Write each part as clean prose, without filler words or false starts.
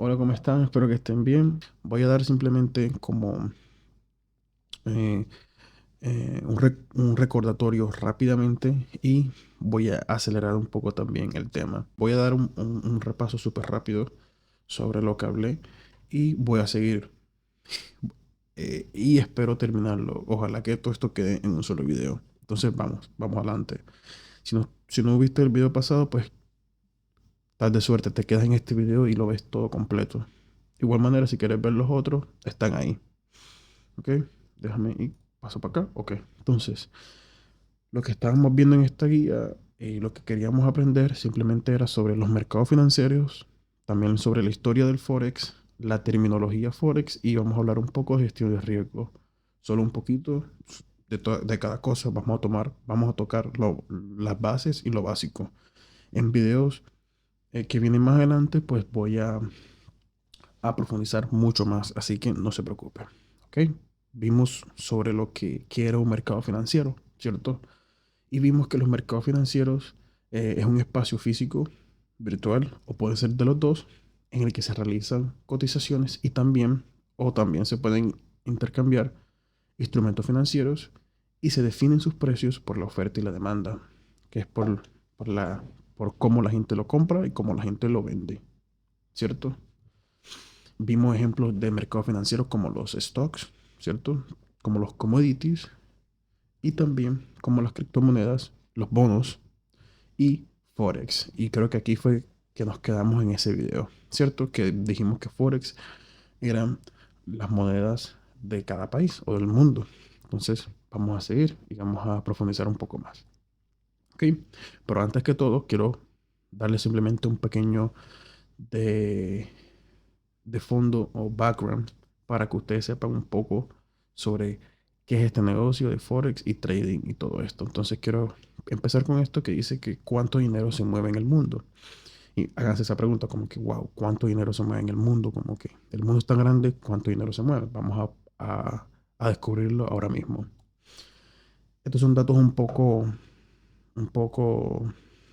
Hola, ¿cómo están? Espero que estén bien. Voy a dar simplemente como eh, un recordatorio rápidamente y voy a acelerar un poco también el tema. Voy a dar un repaso súper rápido sobre lo que hablé y voy a seguir y espero terminarlo. Ojalá que todo esto quede en un solo video. Entonces vamos adelante. Si no viste el video pasado, pues tal de suerte, te quedas en este video y lo ves todo completo. De igual manera, si quieres ver los otros, están ahí. ¿Ok? Déjame ir, paso para acá. Ok. Entonces, lo que estábamos viendo en esta guía y lo que queríamos aprender simplemente era sobre los mercados financieros, también sobre la historia del Forex, la terminología Forex y vamos a hablar un poco de gestión de riesgo. Solo un poquito de cada cosa. Vamos a tocar las bases y lo básico. En videos que vienen más adelante, pues voy a profundizar mucho más, así que no se preocupe. ¿Ok? Vimos sobre lo que era un mercado financiero, ¿cierto? Y vimos que los mercados financieros es un espacio físico, virtual, o puede ser de los dos, en el que se realizan cotizaciones y también se pueden intercambiar instrumentos financieros y se definen sus precios por la oferta y la demanda, que es por por cómo la gente lo compra y cómo la gente lo vende, ¿cierto? Vimos ejemplos de mercados financieros como los stocks, ¿cierto? Como los commodities y también como las criptomonedas, los bonos y Forex. Y creo que aquí fue que nos quedamos en ese video, ¿cierto? Que dijimos que Forex eran las monedas de cada país o del mundo. Entonces, vamos a seguir y vamos a profundizar un poco más. ¿Ok? Pero antes que todo, quiero darle simplemente un pequeño de fondo o background para que ustedes sepan un poco sobre qué es este negocio de Forex y trading y todo esto. Entonces quiero empezar con esto que dice que cuánto dinero se mueve en el mundo. Y háganse esa pregunta como que, wow, ¿cuánto dinero se mueve en el mundo? Como que el mundo es tan grande, ¿cuánto dinero se mueve? Vamos a descubrirlo ahora mismo. Estos son datos un poco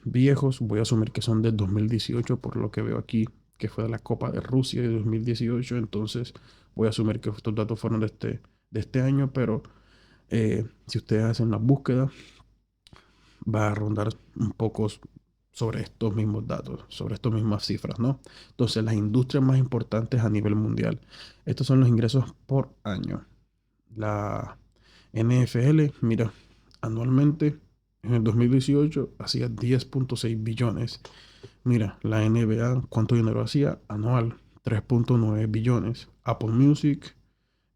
viejos. Voy a asumir que son del 2018 por lo que veo aquí, que fue de la Copa de Rusia de 2018. Entonces voy a asumir que estos datos fueron de este año, pero si ustedes hacen la búsqueda, va a rondar un poco sobre estos mismos datos, sobre estas mismas cifras, ¿no? Entonces, las industrias más importantes a nivel mundial. Estos son los ingresos por año. La NFL, mira, anualmente en el 2018 hacía 10.6 billones. Mira, la NBA, ¿cuánto dinero hacía? Anual, 3.9 billones. Apple Music,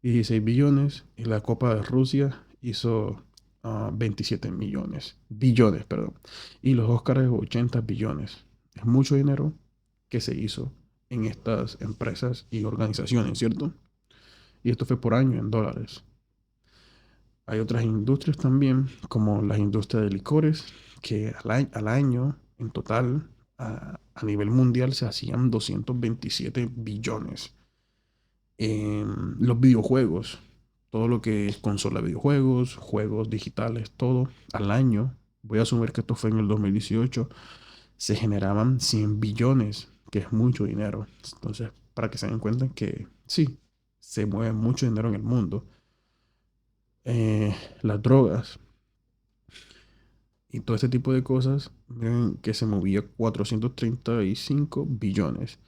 16 billones. Y la Copa de Rusia hizo 27 billones, perdón. Y los Oscars, 80 billones. Es mucho dinero que se hizo en estas empresas y organizaciones, ¿cierto? Y esto fue por año en dólares. Hay otras industrias también, como las industrias de licores, que al año, en total, a nivel mundial, se hacían 227 billones. Los videojuegos, todo lo que es consola de videojuegos, juegos digitales, todo, al año, voy a asumir que esto fue en el 2018, se generaban 100 billones, que es mucho dinero. Entonces, para que se den cuenta que sí, se mueve mucho dinero en el mundo. Las drogas y todo ese tipo de cosas, miren que se movía 435 billones.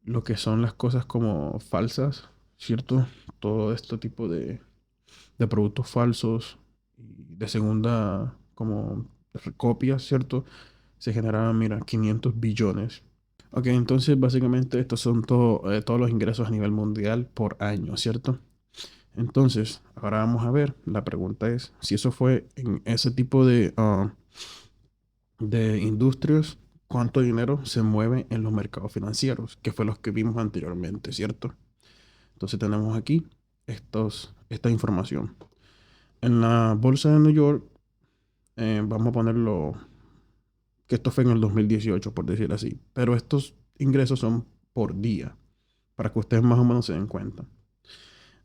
Lo que son las cosas como falsas, ¿cierto? Todo este tipo de productos falsos y de segunda como copias, ¿cierto? Se generaban, mira, 500 billones. Ok, entonces básicamente estos son todos los ingresos a nivel mundial por año, ¿cierto? Entonces, ahora vamos a ver, la pregunta es, si eso fue en ese tipo de industrias, ¿cuánto dinero se mueve en los mercados financieros? Que fue los que vimos anteriormente, ¿cierto? Entonces tenemos aquí esta información. En la bolsa de New York, vamos a ponerlo, que esto fue en el 2018, por decir así, pero estos ingresos son por día, para que ustedes más o menos se den cuenta.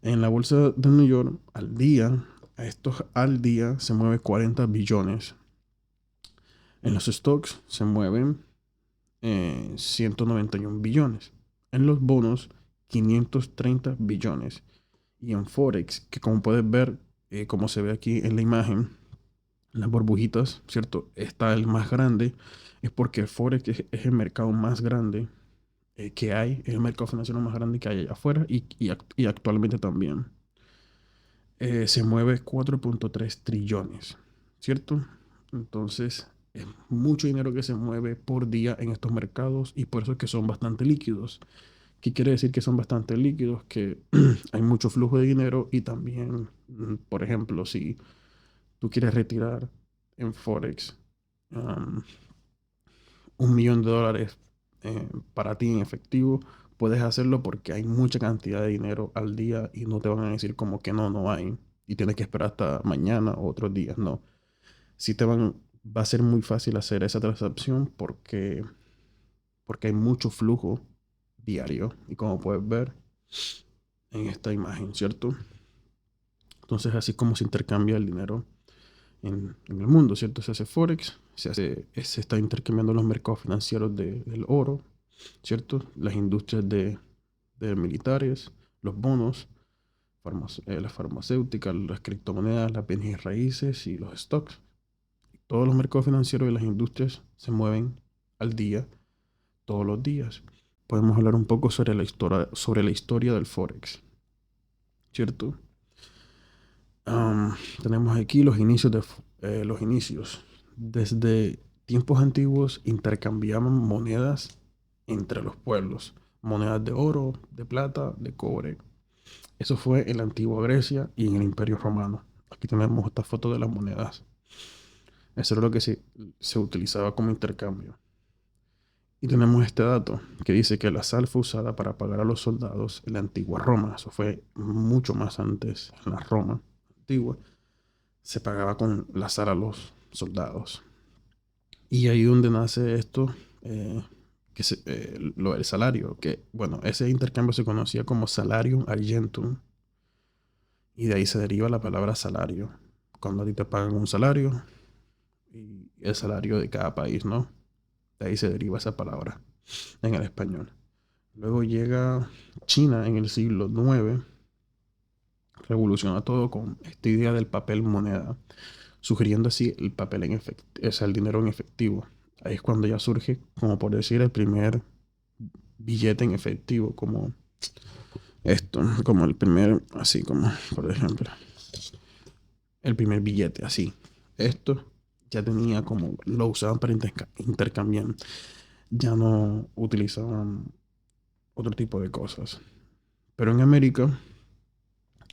En la bolsa de New York, al día se mueve 40 billones. En los stocks se mueven 191 billones En los bonos, 530 billones. Y en Forex, que como puedes ver, como se ve aquí en la imagen, las burbujitas, ¿cierto? Está el más grande, es porque el Forex es el mercado más grande que hay, es el mercado financiero más grande que hay allá afuera y actualmente también. Se mueve 4,3 trillones, ¿cierto? Entonces, es mucho dinero que se mueve por día en estos mercados y por eso es que son bastante líquidos. ¿Qué quiere decir que son bastante líquidos? Que hay mucho flujo de dinero y también, por ejemplo, si tú quieres retirar en Forex um, $1 millón para ti en efectivo, puedes hacerlo porque hay mucha cantidad de dinero al día y no te van a decir como que no, no hay y tienes que esperar hasta mañana o otros días, no. Sí va a ser muy fácil hacer esa transacción porque hay mucho flujo diario y como puedes ver en esta imagen, ¿cierto? Entonces así es como se intercambia el dinero en el mundo, ¿cierto? Se hace Forex, se está intercambiando los mercados financieros del oro, ¿cierto? Las industrias de militares, los bonos, las farmacéuticas, las criptomonedas, las bienes y raíces y los stocks. Todos los mercados financieros y las industrias se mueven al día, todos los días. Podemos hablar un poco sobre la historia del Forex, ¿cierto? Tenemos aquí los inicios. Desde tiempos antiguos intercambiaban monedas entre los pueblos, monedas de oro, de plata, de cobre. Eso fue en la antigua Grecia y en el Imperio Romano. Aquí tenemos esta foto de las monedas. Eso era lo que se utilizaba como intercambio. Y tenemos este dato que dice que la sal fue usada para pagar a los soldados en la antigua Roma. Eso fue mucho más antes en la Roma antigua. Se pagaba con la sal a los soldados. Y ahí donde nace esto, lo del salario, que bueno, ese intercambio se conocía como salarium argentum y de ahí se deriva la palabra salario. Cuando a ti te pagan un salario y el salario de cada país, ¿no? De ahí se deriva esa palabra en el español. Luego llega China en el siglo IX, revoluciona todo con esta idea del papel moneda, sugiriendo así el papel en efectivo, o sea, el dinero en efectivo. Ahí es cuando ya surge, como por decir, el primer billete en efectivo, como esto, como el primer, así como, por ejemplo, el primer billete, así. Esto ya tenía como, lo usaban para intercambiar, ya no utilizaban otro tipo de cosas. Pero en América,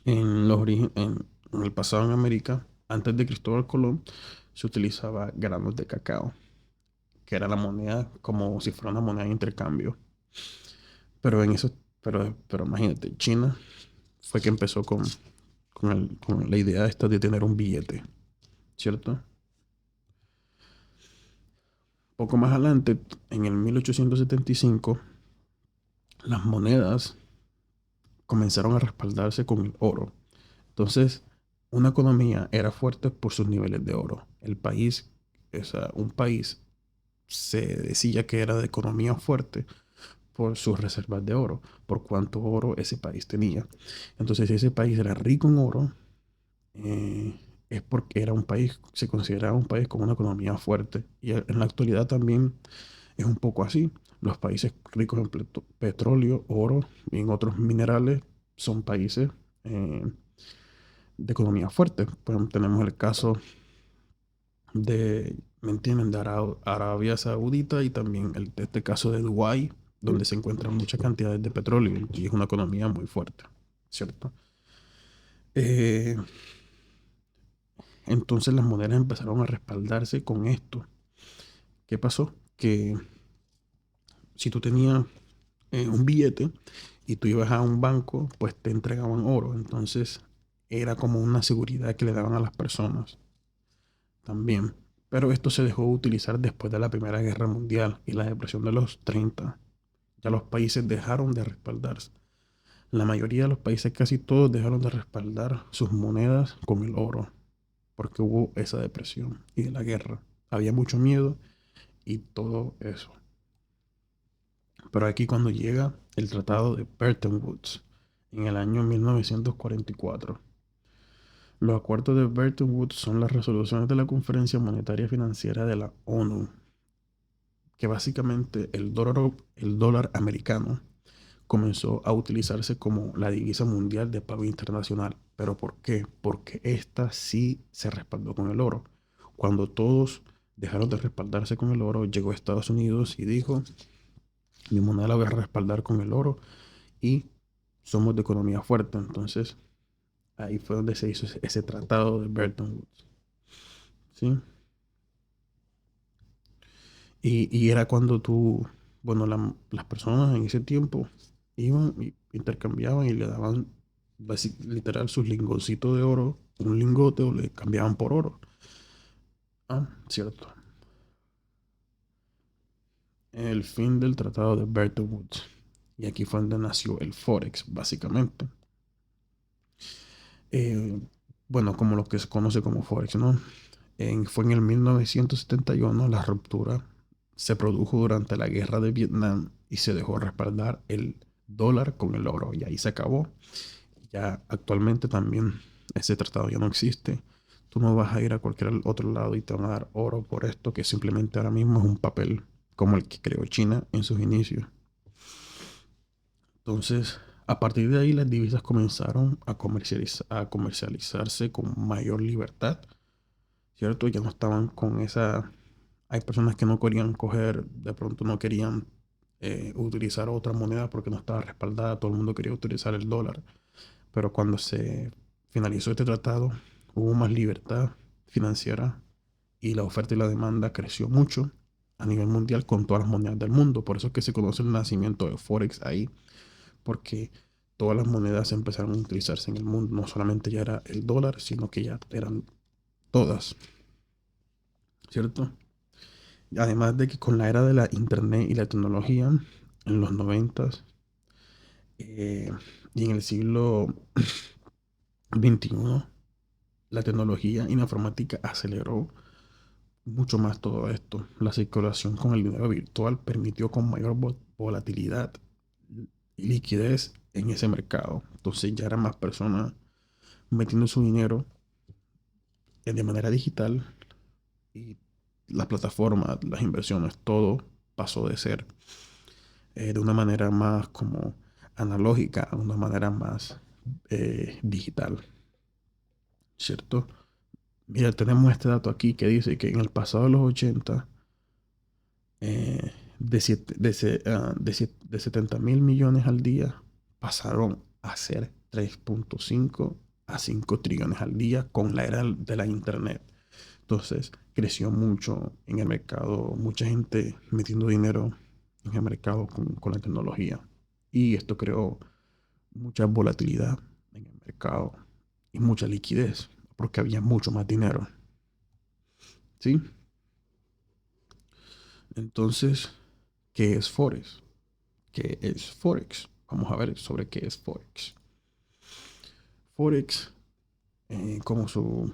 en el pasado en América, antes de Cristóbal Colón, se utilizaba granos de cacao, que era la moneda como si fuera una moneda de intercambio. Pero en eso, pero imagínate, China fue que empezó con la idea esta de tener un billete, ¿cierto? Poco más adelante, en el 1875, las monedas comenzaron a respaldarse con el oro. Entonces, una economía era fuerte por sus niveles de oro. El país, o sea, un país se decía que era de economía fuerte por sus reservas de oro, por cuánto oro ese país tenía. Entonces, si ese país era rico en oro, eh, es porque era un país, se consideraba un país con una economía fuerte. Y en la actualidad también es un poco así. Los países ricos en petróleo, oro y en otros minerales son países de economía fuerte. Pues tenemos el caso de, ¿me entienden?, de Arabia Saudita y también este caso de Dubái, donde se encuentran muchas cantidades de petróleo y es una economía muy fuerte, ¿cierto? Eh, entonces las monedas empezaron a respaldarse con esto. ¿Qué pasó? Que si tú tenías un billete y tú ibas a un banco, pues te entregaban oro. Entonces era como una seguridad que le daban a las personas también. Pero esto se dejó de utilizar después de la Primera Guerra Mundial y la depresión de los 30. Ya los países dejaron de respaldarse. La mayoría de los países, casi todos, dejaron de respaldar sus monedas con el oro, porque hubo esa depresión y de la guerra. Había mucho miedo y todo eso. Pero aquí cuando llega el Tratado de Bretton Woods en el año 1944. Los acuerdos de Bretton Woods son las resoluciones de la Conferencia Monetaria Financiera de la ONU, que básicamente el dólar americano comenzó a utilizarse como la divisa mundial de pago internacional. ¿Pero por qué? Porque esta sí se respaldó con el oro. Cuando todos dejaron de respaldarse con el oro, llegó a Estados Unidos y dijo, mi moneda la voy a respaldar con el oro y somos de economía fuerte. Entonces, ahí fue donde se hizo ese tratado de Bretton Woods. ¿Sí? Y era cuando bueno, las personas en ese tiempo iban y intercambiaban y le daban literal sus lingoncitos de oro, un lingote o le cambiaban por oro. Ah, cierto. El fin del tratado de Bretton Woods. Y aquí fue donde nació el Forex, básicamente. Eh, bueno, como lo que se conoce como Forex, ¿no? Fue en el 1971 la ruptura se produjo durante la guerra de Vietnam y se dejó respaldar el dólar con el oro y ahí se acabó. Ya actualmente también ese tratado ya no existe. Tú no vas a ir a cualquier otro lado y te van a dar oro por esto que simplemente ahora mismo es un papel como el que creó China en sus inicios. Entonces, a partir de ahí las divisas comenzaron a comercializarse con mayor libertad, ¿cierto? Ya no estaban con esa. Hay personas que no querían coger, de pronto no querían utilizar otra moneda porque no estaba respaldada, todo el mundo quería utilizar el dólar. Pero cuando se finalizó este tratado, hubo más libertad financiera y la oferta y la demanda creció mucho a nivel mundial con todas las monedas del mundo. Por eso es que se conoce el nacimiento de Forex ahí, porque todas las monedas empezaron a utilizarse en el mundo. No solamente ya era el dólar, sino que ya eran todas, ¿cierto? Además de que con la era de la internet y la tecnología, en los noventas eh, y en el siglo XXI, la tecnología y la informática aceleró mucho más todo esto. La circulación con el dinero virtual permitió con mayor volatilidad y liquidez en ese mercado. Entonces ya eran más personas metiendo su dinero de manera digital y las plataformas, las inversiones, todo pasó de ser de una manera más como analógica a una manera más digital, ¿cierto? Mira, tenemos este dato aquí que dice que en el pasado de los 80 de 70 mil millones al día pasaron a ser 3.5 a 5 trillones al día con la era de la internet. Entonces creció mucho en el mercado, mucha gente metiendo dinero en el mercado con la tecnología. Y esto creó mucha volatilidad en el mercado y mucha liquidez, porque había mucho más dinero. ¿Sí? Entonces, ¿qué es Forex? ¿Qué es Forex? Vamos a ver sobre qué es Forex. Forex, como su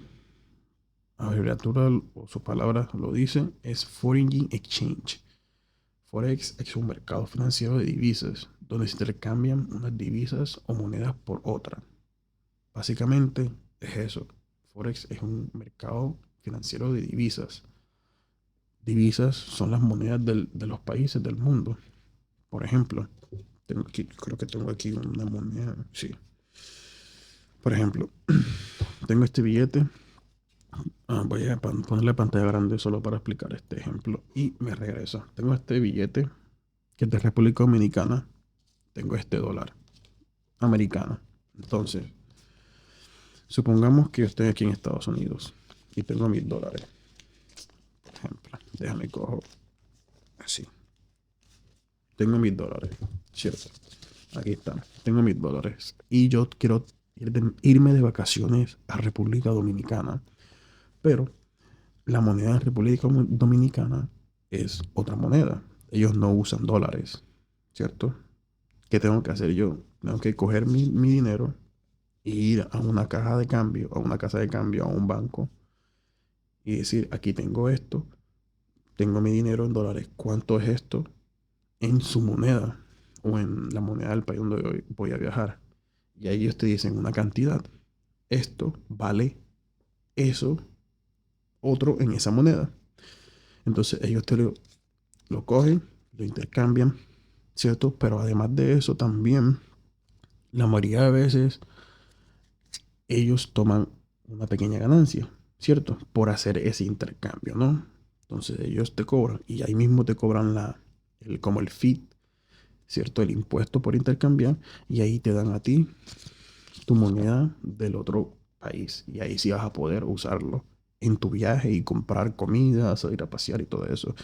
abreviatura o su palabra lo dice, es Foreign Exchange. Forex es un mercado financiero de divisas, donde se intercambian unas divisas o monedas por otra. Básicamente es eso. Forex es un mercado financiero de divisas. Divisas son las monedas de los países del mundo. Por ejemplo, creo que tengo aquí una moneda. Sí. Por ejemplo, tengo este billete. Voy a ponerle pantalla grande solo para explicar este ejemplo. Y me regreso. Tengo este billete que es de República Dominicana. Tengo este dólar americano. Entonces, supongamos que yo estoy aquí en Estados Unidos y tengo $1000. Por ejemplo, déjame cojo así. Tengo $1000, ¿cierto? Aquí está. Tengo $1000. Y yo quiero irme de vacaciones a República Dominicana. Pero la moneda en República Dominicana es otra moneda. Ellos no usan dólares, ¿cierto? ¿Qué tengo que hacer yo? Tengo que coger mi dinero e ir a una caja de cambio, a una casa de cambio, a un banco y decir, aquí tengo esto, tengo mi dinero en dólares, ¿cuánto es esto? en su moneda o en la moneda del país donde voy a viajar. Y ahí ellos te dicen una cantidad. Esto vale eso otro en esa moneda. Entonces ellos lo cogen, lo intercambian, ¿cierto? Pero además de eso también, la mayoría de veces ellos toman una pequeña ganancia, ¿cierto? Por hacer ese intercambio, ¿no? Entonces ellos te cobran y ahí mismo te cobran como el fee, ¿cierto? El impuesto por intercambiar y ahí te dan a ti tu moneda del otro país y ahí sí vas a poder usarlo en tu viaje y comprar comida, salir a pasear y todo eso.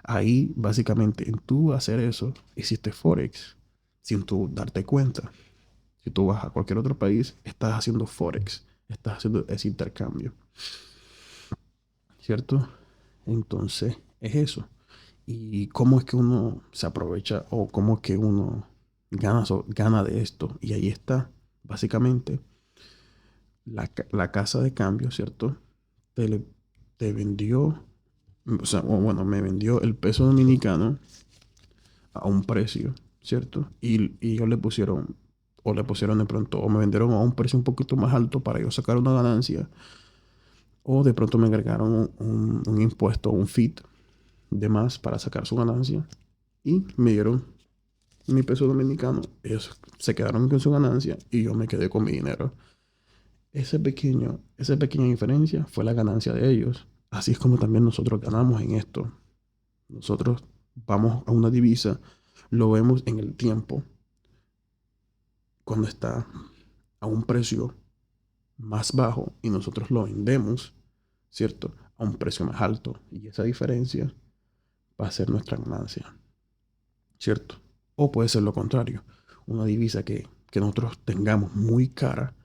Ahí básicamente en tú hacer eso hiciste Forex sin tú darte cuenta. Si tú vas a cualquier otro país, estás haciendo Forex, estás haciendo ese intercambio, ¿cierto? Entonces es eso. ¿Y cómo es que uno se aprovecha o cómo es que uno gana de esto? Y ahí está, básicamente, la casa de cambio, ¿cierto? Te, le- te vendió, o sea, o bueno, me vendió el peso dominicano a un precio, ¿cierto? Y ellos le pusieron de pronto, o me vendieron a un precio un poquito más alto para yo sacar una ganancia, o de pronto me agregaron un impuesto, un fee de más para sacar su ganancia, y me dieron mi peso dominicano, ellos se quedaron con su ganancia y yo me quedé con mi dinero. Esa pequeña diferencia fue la ganancia de ellos. Así es como también nosotros ganamos en esto. Nosotros vamos a una divisa, lo vemos en el tiempo, cuando está a un precio más bajo y nosotros lo vendemos, ¿cierto? A un precio más alto. Y esa diferencia va a ser nuestra ganancia, ¿cierto? O puede ser lo contrario, una divisa que nosotros tengamos muy cara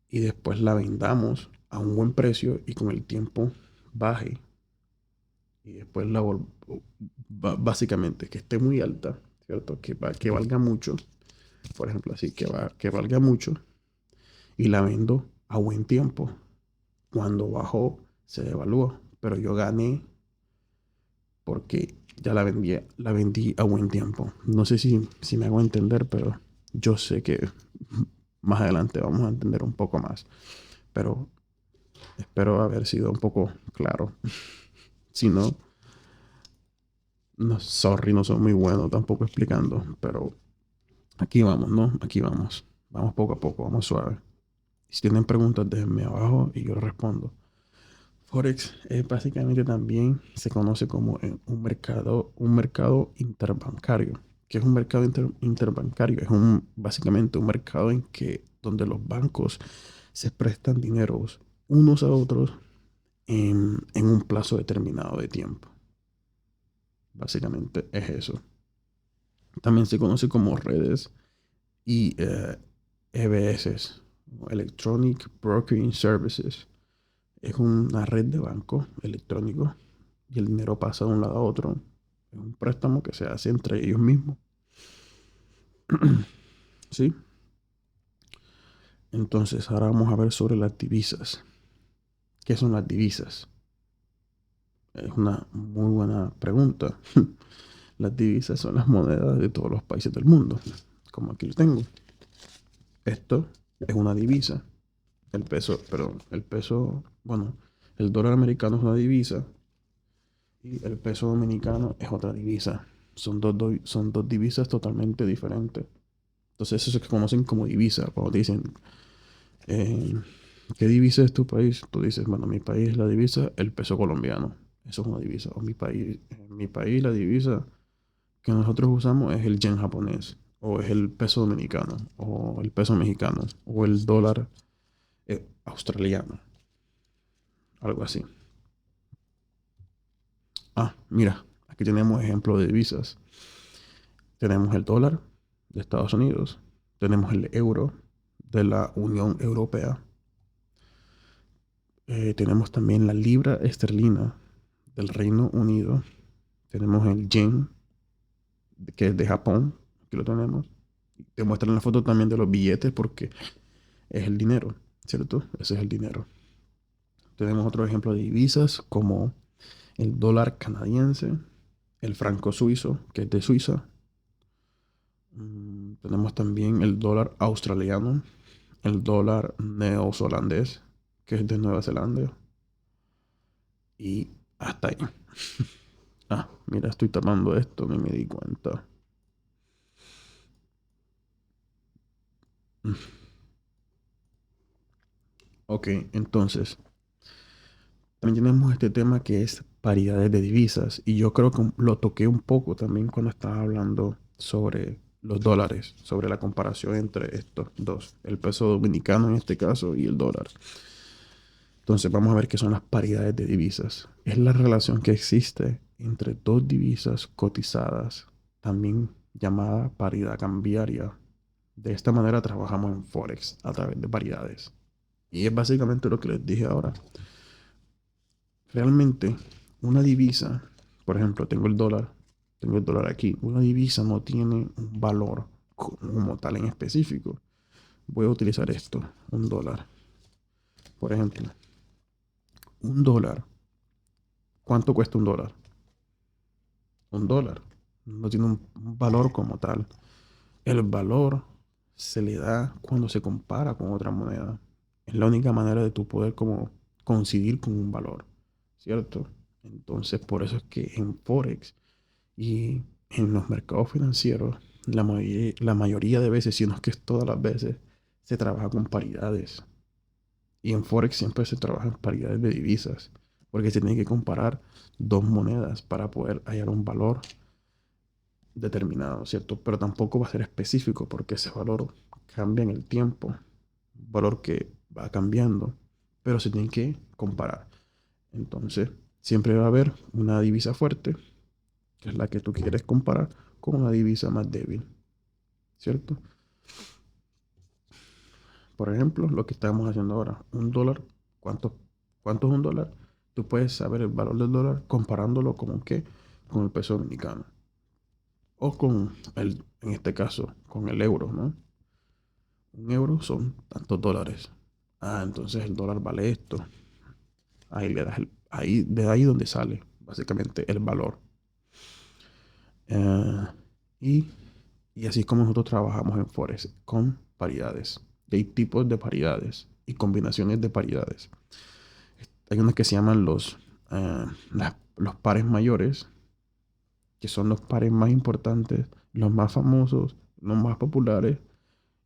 y después la vendamos a un buen precio y con el tiempo baje y después básicamente que esté muy alta, ¿cierto? Que valga mucho, por ejemplo, así, que valga mucho y la vendo a buen tiempo. Cuando bajó, se devaluó, pero yo gané porque ya la vendí a buen tiempo. No sé si me hago entender, pero yo sé que más adelante vamos a entender un poco más. Pero espero haber sido un poco claro. Si no, no, sorry, no soy muy bueno tampoco explicando, pero aquí vamos, ¿no? Aquí vamos. Vamos poco a poco, vamos suave. Si tienen preguntas, déjenme abajo y yo respondo. Forex básicamente también se conoce como un mercado interbancario. ¿Qué es un mercado interbancario? Es básicamente un mercado donde los bancos se prestan dineros unos a otros en un plazo determinado de tiempo. Básicamente es eso. También se conoce como redes y EBS, Electronic Brokering Services. Es una red de banco electrónico y el dinero pasa de un lado a otro. Es un préstamo que se hace entre ellos mismos. ¿Sí? Entonces, ahora vamos a ver sobre las divisas. ¿Qué son las divisas? Es una muy buena pregunta. Las divisas son las monedas de todos los países del mundo, como aquí lo tengo. Esto es una divisa. Bueno, el dólar americano es una divisa y el peso dominicano es otra divisa. Son dos divisas totalmente diferentes. Entonces, eso se conocen como divisa. Cuando te dicen, eh, ¿qué divisa es tu país? Tú dices, bueno, mi país es la divisa, el peso colombiano. Eso es una divisa. O en mi país la divisa que nosotros usamos es el yen japonés, o es el peso dominicano, o el peso mexicano, o el dólar australiano, algo así. Ah, mira, aquí tenemos ejemplo de divisas. Tenemos el dólar de Estados Unidos, tenemos el euro de la Unión Europea, tenemos también la libra esterlina del Reino Unido, tenemos el yen, que es de Japón, aquí lo tenemos. Te muestran la foto también de los billetes porque es el dinero, ¿cierto? Ese es el dinero. Tenemos otro ejemplo de divisas como el dólar canadiense, el franco suizo, que es de Suiza. Tenemos también el dólar australiano, el dólar neozelandés, que es de Nueva Zelanda. Y hasta ahí. Ah, mira, estoy tapando esto, ni me di cuenta. Mm, Ok, entonces, también tenemos este tema que es paridades de divisas. Y yo creo que lo toqué un poco también cuando estaba hablando sobre los dólares, sobre la comparación entre estos dos, el peso dominicano en este caso y el dólar. Entonces vamos a ver qué son las paridades de divisas. Es la relación que existe entre dos divisas cotizadas, también llamada paridad cambiaria. De esta manera trabajamos en Forex a través de paridades. Y es básicamente lo que les dije ahora. Realmente una divisa, por ejemplo, tengo el dólar aquí. Una divisa no tiene un valor como tal en específico. Voy a utilizar esto, un dólar. Por ejemplo, un dólar. ¿Cuánto cuesta un dólar? Un dólar. No tiene un valor como tal. El valor se le da cuando se compara con otra moneda. Es la única manera de tu poder como coincidir con un valor, ¿cierto? Entonces, por eso es que en Forex y en los mercados financieros, la mayoría de veces, si no es que es todas las veces, se trabaja con paridades. Y en Forex siempre se trabaja en paridades de divisas, porque se tiene que comparar dos monedas para poder hallar un valor determinado, ¿cierto? Pero tampoco va a ser específico porque ese valor cambia en el tiempo, un valor que va cambiando, pero se tiene que comparar. Entonces, siempre va a haber una divisa fuerte, que es la que tú quieres comparar, con una divisa más débil, ¿cierto? Por ejemplo, lo que estamos haciendo ahora, un dólar, ¿cuánto, cuánto es un dólar? Tú puedes saber el valor del dólar comparándolo como que con el peso dominicano o con el, en este caso, con el euro, ¿no? Un euro son tantos dólares. Ah, entonces el dólar vale esto. Ahí le das ahí, de ahí donde sale básicamente el valor. Eh, y, y así es como nosotros trabajamos en Forex con paridades. Y hay tipos de paridades y combinaciones de paridades. Hay unos que se llaman los pares mayores, que son los pares más importantes, los más famosos, los más populares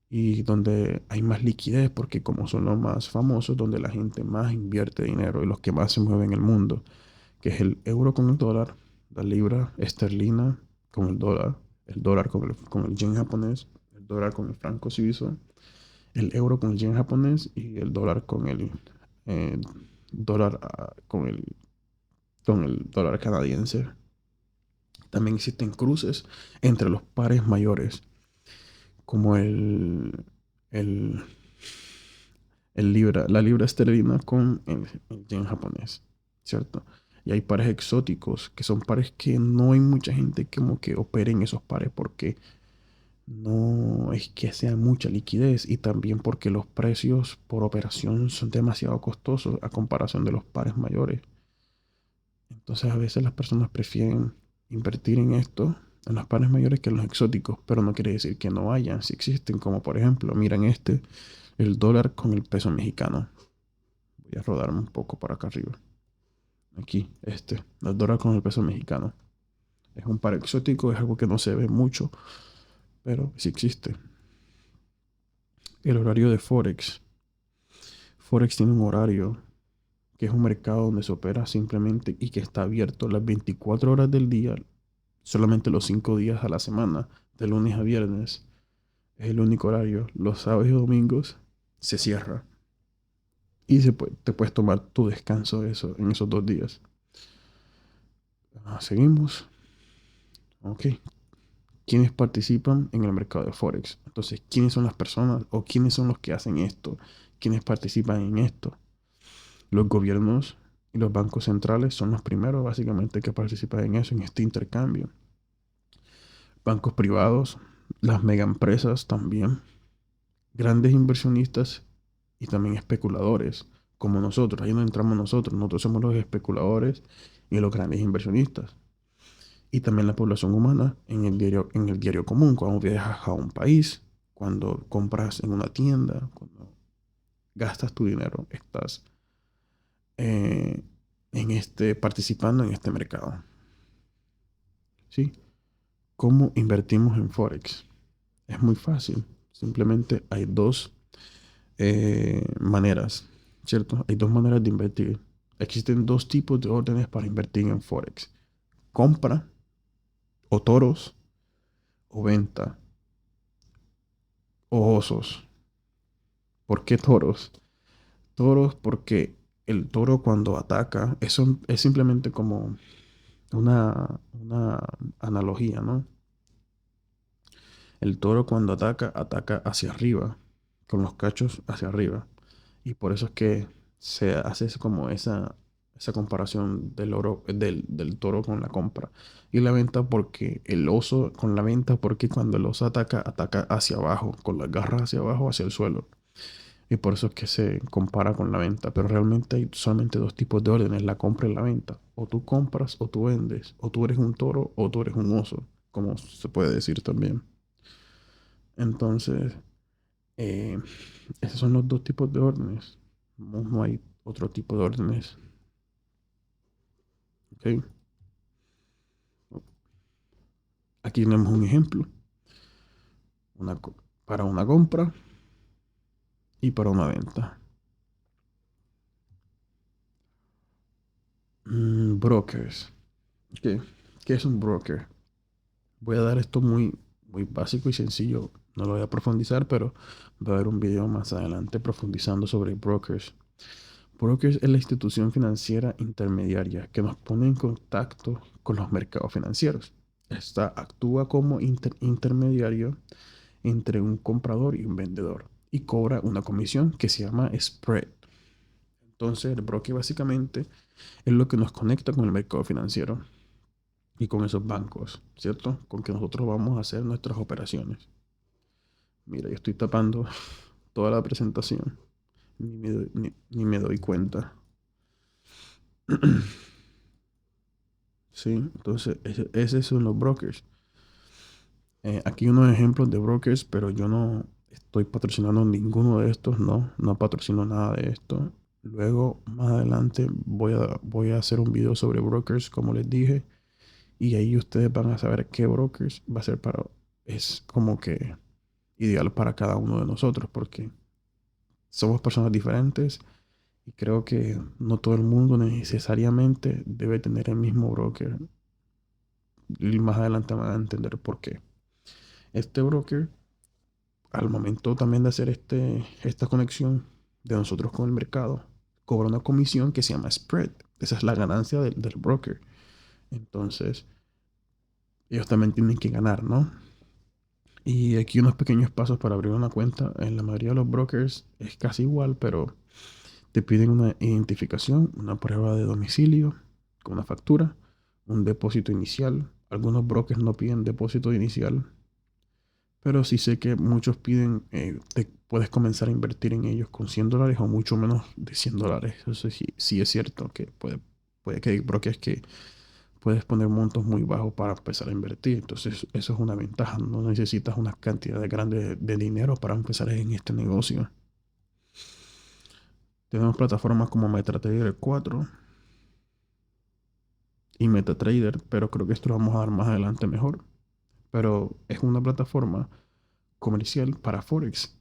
y donde hay más liquidez, porque como son los más famosos, donde la gente más invierte dinero y los que más se mueven en el mundo, que es el euro con el dólar, la libra esterlina con el dólar con el yen japonés, el dólar con el franco suizo, el euro con el yen japonés y el dólar con el eh, dólar con el dólar canadiense. También existen cruces entre los pares mayores, como el, la libra esterlina con el yen japonés, ¿cierto? Y hay pares exóticos, que son pares que no hay mucha gente como que opere en esos pares porque no es que sea mucha liquidez y también porque los precios por operación son demasiado costosos a comparación de los pares mayores. Entonces a veces las personas prefieren invertir en esto, en los pares mayores que en los exóticos, pero no quiere decir que no hayan, si existen, como por ejemplo, miren el dólar con el peso mexicano. Voy a rodarme un poco para acá arriba. Aquí, el dólar con el peso mexicano. Es un par exótico, es algo que no se ve mucho, pero sí existe. El horario de Forex. Forex tiene un horario que es un mercado donde se opera simplemente y que está abierto las 24 horas del día, solamente los 5 días a la semana, de lunes a viernes. Es el único horario. Los sábados y domingos se cierra. Y te puedes tomar tu descanso en esos 2 días. Seguimos. Ok. ¿Quiénes participan en el mercado de Forex? Entonces, ¿quiénes son las personas o quiénes son los que hacen esto? ¿Quiénes participan en esto? Los gobiernos y los bancos centrales son los primeros básicamente que participan en eso, en este intercambio. Bancos privados, las megaempresas también, grandes inversionistas y también especuladores, como nosotros. Ahí no entramos nosotros somos los especuladores y los grandes inversionistas. y también la población humana en el diario común, cuando viajas a un país, cuando compras en una tienda, cuando gastas tu dinero, estás eh, participando en este mercado. ¿Sí? ¿Cómo invertimos en Forex? Es muy fácil. Simplemente hay dos maneras, ¿cierto? Hay dos maneras de invertir. Existen dos tipos de órdenes para invertir en Forex. Compra o toros o venta o osos. ¿Por qué toros? Toros porque el toro cuando ataca, eso es simplemente como una analogía, ¿no? El toro cuando ataca, ataca hacia arriba, con los cachos hacia arriba. Y por eso es que se hace como esa comparación del toro con la compra. Y la venta porque el oso con la venta, porque cuando el oso ataca, ataca hacia abajo, con las garras hacia abajo, hacia el suelo. Y por eso es que se compara con la venta. Pero realmente hay solamente dos tipos de órdenes, la compra y la venta. O tú compras o tú vendes. O tú eres un toro o tú eres un oso, como se puede decir también. Entonces, eh, esos son los dos tipos de órdenes. No hay otro tipo de órdenes. ¿Ok? Aquí tenemos un ejemplo una, para una compra y para una venta. Brokers. ¿Qué? ¿Qué es un broker? Voy a dar esto muy básico y sencillo. No lo voy a profundizar, pero voy a ver un video más adelante profundizando sobre brokers. Brokers es la institución financiera intermediaria que nos pone en contacto con los mercados financieros. Esta actúa como intermediario entre un comprador y un vendedor y cobra una comisión que se llama spread. Entonces, el broker básicamente es lo que nos conecta con el mercado financiero y con esos bancos, ¿cierto? Con que nosotros vamos a hacer nuestras operaciones. Mira, yo estoy tapando toda la presentación, ni me doy cuenta. Sí, entonces ese son los brokers. Aquí unos ejemplos de brokers, pero yo no estoy patrocinando ninguno de estos, no patrocino nada de esto. Luego, más adelante, voy a hacer un video sobre brokers, como les dije, y ahí ustedes van a saber qué brokers va a ser es como que ideal para cada uno de nosotros, porque somos personas diferentes y creo que no todo el mundo necesariamente debe tener el mismo broker. Y más adelante van a entender por qué. Este broker al momento también de hacer esta conexión de nosotros con el mercado, cobra una comisión que se llama spread. Esa es la ganancia del broker. Entonces, ellos también tienen que ganar, ¿no? Y aquí unos pequeños pasos para abrir una cuenta. En la mayoría de los brokers es casi igual, pero te piden una identificación, una prueba de domicilio con una factura, un depósito inicial. Algunos brokers no piden depósito inicial, pero sí sé que muchos piden, puedes comenzar a invertir en ellos con $100 o mucho menos de $100. Eso sí, sí es cierto que puede que hay brokers que puedes poner montos muy bajos para empezar a invertir. Entonces, eso es una ventaja. No necesitas una cantidad grande de dinero para empezar en este negocio. Tenemos plataformas como MetaTrader 4 y MetaTrader, pero creo que esto lo vamos a dar más adelante mejor. Pero es una plataforma comercial para Forex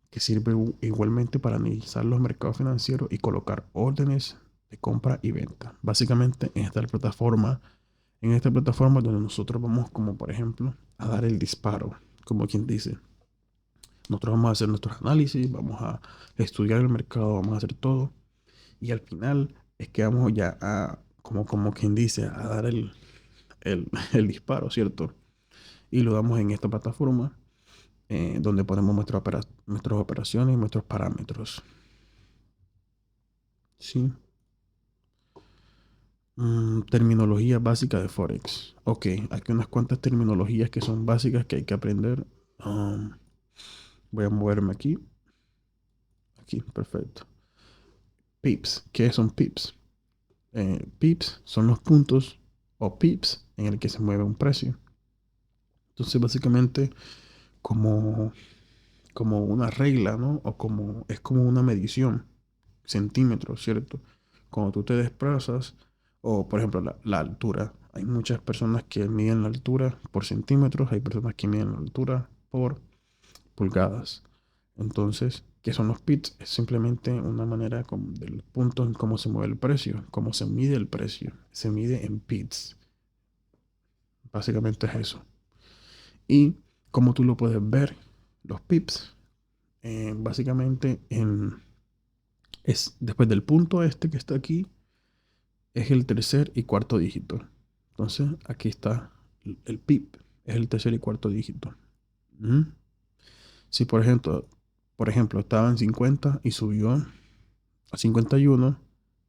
que sirve igualmente para analizar los mercados financieros y colocar órdenes de compra y venta. Básicamente en esta plataforma donde nosotros vamos como por ejemplo a dar el disparo, como quien dice. Nosotros vamos a hacer nuestros análisis, vamos a estudiar el mercado, vamos a hacer todo y al final es que vamos ya a, como quien dice, a dar el disparo, ¿cierto? Y lo damos en esta plataforma donde ponemos nuestras operaciones y nuestros parámetros. Sí. Terminología básica de Forex. Ok, aquí unas cuantas terminologías que son básicas que hay que aprender. Um, Voy a moverme aquí. Aquí, perfecto. Pips. ¿Qué son pips? Pips son los puntos o pips en el que se mueve un precio. Entonces, básicamente, como, como una regla, ¿no? Es como una medición, centímetros, ¿cierto? Cuando tú te desplazas, o por ejemplo, la altura. Hay muchas personas que miden la altura por centímetros, hay personas que miden la altura por pulgadas. Entonces, ¿qué son los pits? Es simplemente una manera del punto en cómo se mueve el precio, cómo se mide el precio. Se mide en pits. Básicamente es eso. Y como tú lo puedes ver, los pips, básicamente es después del punto este que está aquí, es el tercer y cuarto dígito. Entonces, aquí está el pip, es el tercer y cuarto dígito. ¿Mm? Si por ejemplo, estaba en 50 y subió a 51,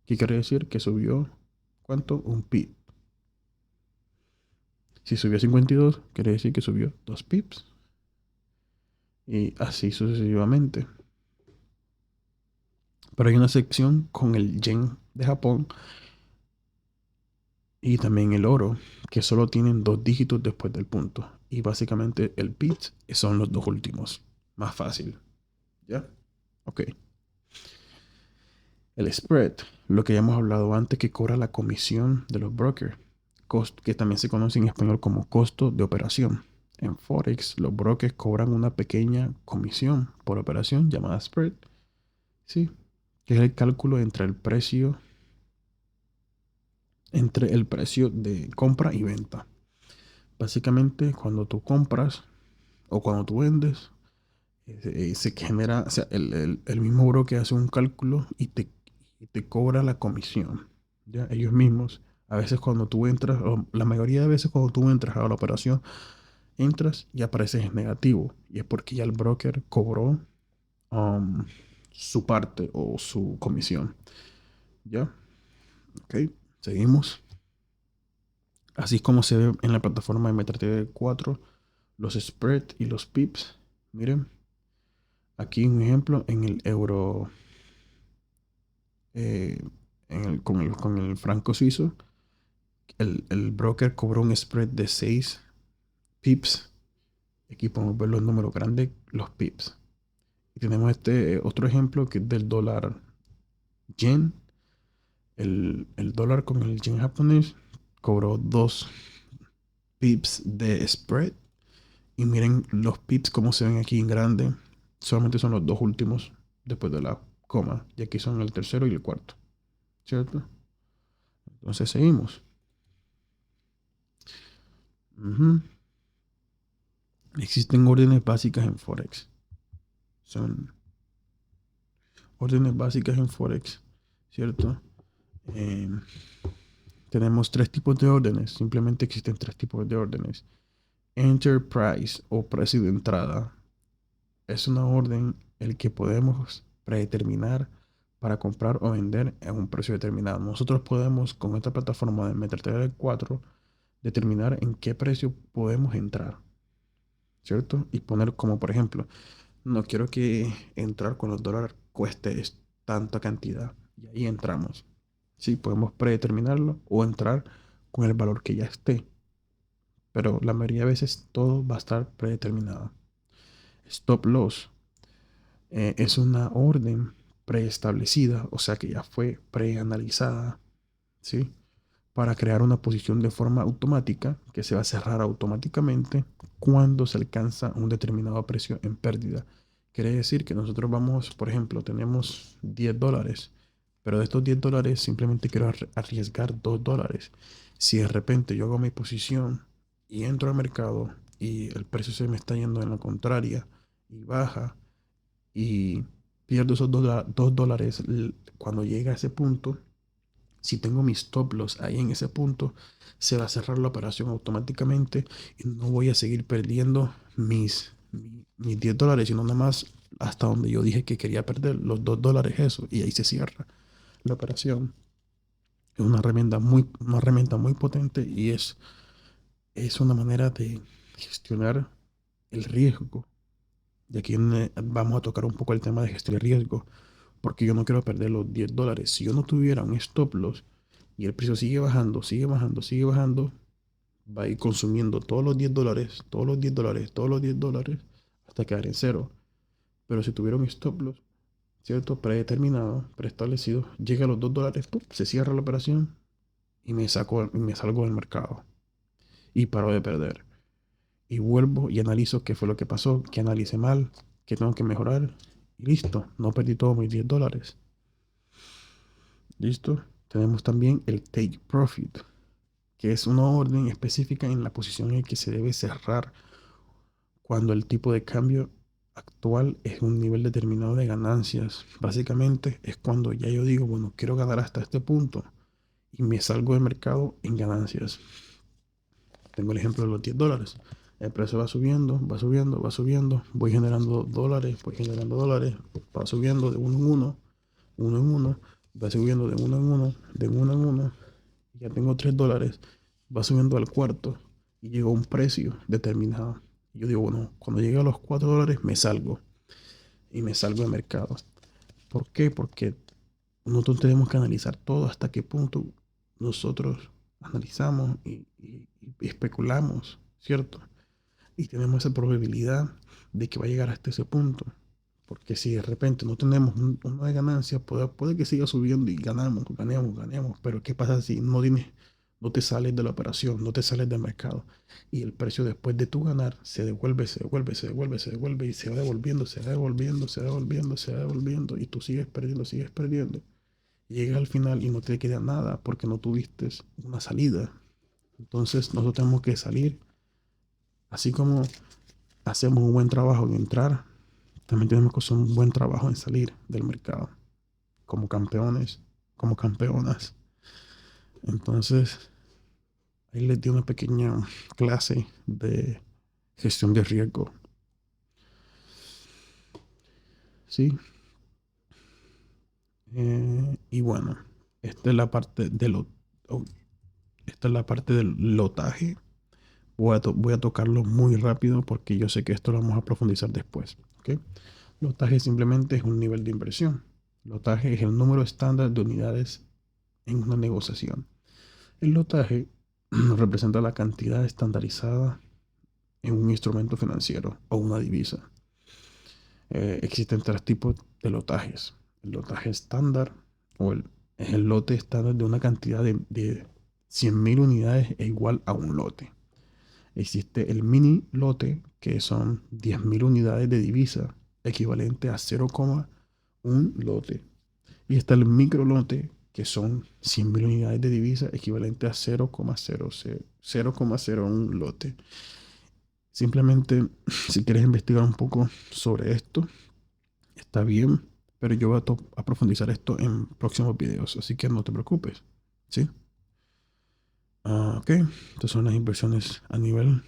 ¿qué quiere decir? Que subió, ¿cuánto? Un pip. Si subió a 52, quiere decir que subió 2 pips. Y así sucesivamente. Pero hay una sección con el yen de Japón y también el oro, que solo tienen 2 dígitos después del punto. Y básicamente el pips son los dos últimos. Más fácil. ¿Ya? Ok. El spread, lo que ya hemos hablado antes, que cobra la comisión de los brokers, que también se conoce en español como costo de operación. En Forex, los brokers cobran una pequeña comisión por operación llamada spread, ¿sí? Que es el cálculo entre el precio de compra y venta. Básicamente, cuando tú compras o cuando tú vendes, se genera, o sea, el mismo broker hace un cálculo y te cobra la comisión. ¿Ya? Ellos mismos, a veces cuando tú entras, o la mayoría de veces cuando tú entras a la operación, entras y apareces en negativo. Y es porque ya el broker cobró um, su parte o su comisión. ¿Ya? Ok, seguimos. Así es como se ve en la plataforma de MetaTrader 4 los spread y los pips. Miren, aquí un ejemplo en el euro, eh, con el franco suizo, el broker cobró un spread de 6 pips. Aquí podemos ver los números grandes, los pips. Y tenemos este otro ejemplo que es del dólar yen. El dólar con el yen japonés cobró 2 pips de spread. Y miren los pips como se ven aquí en grande. Solamente son los dos últimos después de la coma. Y aquí son el tercero y el cuarto. ¿Cierto? Entonces seguimos. Ujú. Existen órdenes básicas en Forex. Son órdenes básicas en Forex. ¿Cierto? Eh, tenemos 3 tipos de órdenes. Simplemente existen 3 tipos de órdenes. Enterprise o precio de entrada es una orden el que podemos predeterminar para comprar o vender en un precio determinado. Nosotros podemos con esta plataforma de MetaTrader 4 determinar en qué precio podemos entrar, ¿cierto? Y poner como por ejemplo, no quiero que entrar con los dólares cueste tanta cantidad y ahí entramos. Sí, podemos predeterminarlo o entrar con el valor que ya esté, pero la mayoría de veces todo va a estar predeterminado. Stop loss es una orden preestablecida, o sea que ya fue preanalizada, ¿sí? Para crear una posición de forma automática que se va a cerrar automáticamente cuando se alcanza un determinado precio en pérdida. Quiere decir que nosotros vamos, por ejemplo, tenemos $10, pero de estos $10 simplemente quiero arriesgar $2. Si de repente yo hago mi posición y entro al mercado y el precio se me está yendo en la contraria y baja, y pierdo esos $2 cuando llega a ese punto. Si tengo mis stop loss ahí en ese punto, se va a cerrar la operación automáticamente y no voy a seguir perdiendo mis $10, sino nada más hasta donde yo dije que quería perder los $2, eso, y ahí se cierra la operación. Es una herramienta muy potente y es una manera de gestionar el riesgo. Y aquí vamos a tocar un poco el tema de gestión de riesgo, porque yo no quiero perder los $10. Si yo no tuviera un stop loss, y el precio sigue bajando, sigue bajando, sigue bajando, va a ir consumiendo todos los $10, todos los $10, todos los $10 hasta quedar en cero. Pero si tuviera un stop loss, ¿cierto? Predeterminado, preestablecido, llega a los $2, ¡pum! Se cierra la operación y me salgo del mercado y paro de perder. Y vuelvo y analizo qué fue lo que pasó, qué analicé mal, qué tengo que mejorar. Y listo, no perdí todos mis $10. ¿Listo? Tenemos también el take profit, que es una orden específica en la posición en que se debe cerrar cuando el tipo de cambio actual es un nivel determinado de ganancias. Básicamente es cuando ya yo digo, bueno, quiero ganar hasta este punto y me salgo del mercado en ganancias. Tengo el ejemplo de los $10. El precio va subiendo, va subiendo, va subiendo. Voy generando dólares, va subiendo de uno en uno, uno en uno, va subiendo de uno en uno, de uno en uno. Ya tengo $3, va subiendo al cuarto y llegó a un precio determinado. Yo digo, bueno, cuando llegue a los $4 me salgo y me salgo del mercado. ¿Por qué? Porque nosotros tenemos que analizar todo hasta qué punto nosotros analizamos y especulamos, ¿cierto? Y tenemos esa probabilidad de que va a llegar hasta ese punto. Porque si de repente no tenemos una de ganancia, puede que siga subiendo y ganemos. Pero ¿qué pasa si no te sales de la operación, no te sales del mercado? Y el precio después de tu ganar se devuelve, se devuelve, se devuelve, se devuelve y se va devolviendo, se va devolviendo, se va devolviendo, se va devolviendo. Y tú sigues perdiendo, sigues perdiendo. Y llegas al final y no te queda nada porque no tuviste una salida. Entonces nosotros tenemos que salir, así como hacemos un buen trabajo en entrar, también tenemos que hacer un buen trabajo en salir del mercado, como campeones, como campeonas. Entonces, ahí les di una pequeña clase de gestión de riesgo. ¿Sí? Y bueno, esta es la parte de lo, oh, esta es la parte del lotaje. Voy a tocarlo muy rápido porque yo sé que esto lo vamos a profundizar después. ¿Ok? Lotaje simplemente es un nivel de inversión. Lotaje es el número estándar de unidades en una negociación. El lotaje representa la cantidad estandarizada en un instrumento financiero o una divisa. Existen tres tipos de lotajes. El lotaje estándar es el lote estándar de una cantidad de 100.000 unidades e igual a un lote. Existe el mini lote, que son 10.000 unidades de divisa, equivalente a 0,1 lote. Y está el micro lote, que son 100.000 unidades de divisa, equivalente a 0,01 lote. Simplemente, si quieres investigar un poco sobre esto, está bien, pero yo voy a profundizar esto en próximos videos, así que no te preocupes, ¿sí? Ok, estas son las inversiones a nivel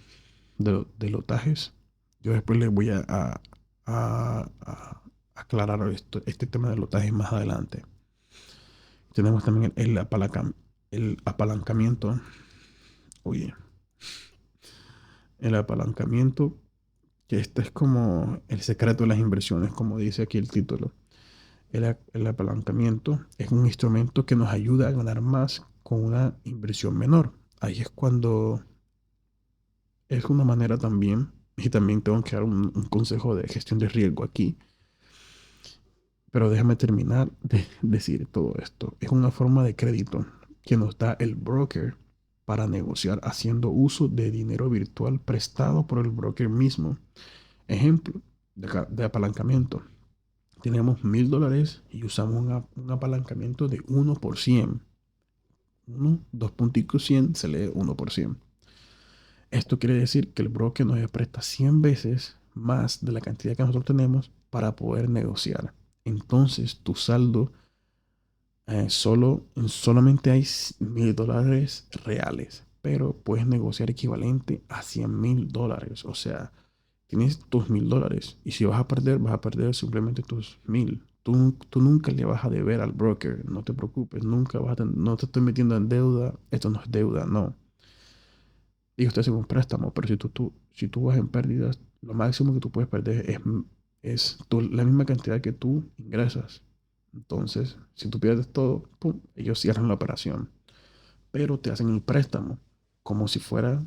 de lotajes. Yo después les voy a aclarar este tema de lotajes más adelante. Tenemos también el apalancamiento. Oye, el apalancamiento, que este es como el secreto de las inversiones, como dice aquí el título. El apalancamiento es un instrumento que nos ayuda a ganar más con una inversión menor. Ahí es cuando es una manera también, y también tengo que dar un consejo de gestión de riesgo aquí, pero déjame terminar de decir todo esto. Es una forma de crédito que nos da el broker para negociar haciendo uso de dinero virtual prestado por el broker mismo. Ejemplo de apalancamiento. Tenemos $1,000 y usamos un apalancamiento de 1%. 2.100 se lee 1%. Esto quiere decir que el broker nos presta 100 veces más de la cantidad que nosotros tenemos para poder negociar. Entonces, tu saldo solamente hay $1,000 reales, pero puedes negociar equivalente a $100,000. O sea, tienes tus $1,000 y si vas a perder simplemente tus 1,000. Tú nunca le vas a deber al broker, no te preocupes, nunca no te estoy metiendo en deuda, esto no es deuda, no. Y usted hace un préstamo, pero si tú vas en pérdidas, lo máximo que tú puedes perder es la misma cantidad que tú ingresas. Entonces, si tú pierdes todo, pum, ellos cierran la operación. pero te hacen el préstamo como si fuera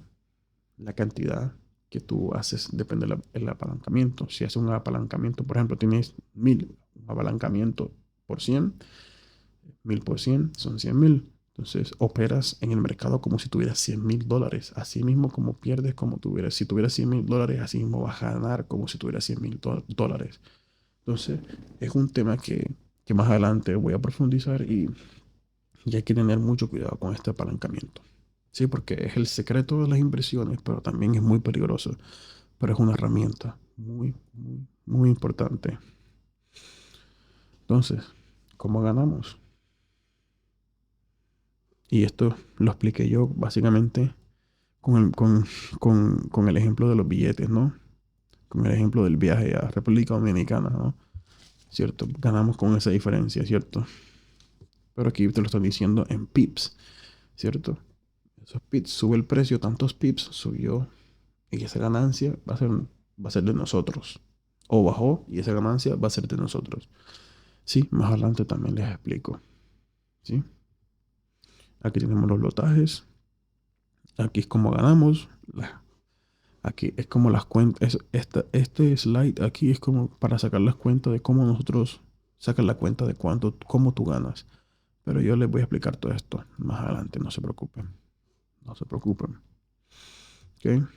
la cantidad que tú haces, depende del apalancamiento. Si haces un apalancamiento, por ejemplo, tienes 1000, un apalancamiento por 100, 1000 por 100 son 100.000. Entonces operas en el mercado como si tuvieras $100.000. Así mismo como pierdes, como tuvieras, si tuvieras $100.000, así mismo vas a ganar como si tuvieras $100.000. Entonces es un tema que más adelante voy a profundizar y hay que tener mucho cuidado con este apalancamiento. Sí, porque es el secreto de las inversiones, pero también es muy peligroso. Pero es una herramienta muy, muy, muy importante. Entonces, ¿cómo ganamos? Y esto lo expliqué yo básicamente con el ejemplo de los billetes, ¿no? Con el ejemplo del viaje a República Dominicana, ¿no? ¿Cierto? Ganamos con esa diferencia, ¿cierto? Pero aquí te lo estoy diciendo en pips, ¿cierto? Esos pips, sube el precio, tantos pips subió y esa ganancia va a ser de nosotros. O bajó y esa ganancia va a ser de nosotros. Sí, más adelante también les explico. ¿Sí? Aquí tenemos los lotajes. Aquí es como ganamos. Aquí es como las cuentas. Este slide aquí es como para sacar las cuentas de cómo nosotros sacan la cuenta de cómo tú ganas. Pero yo les voy a explicar todo esto más adelante. No se preocupen. No se preocupen. ¿Ok?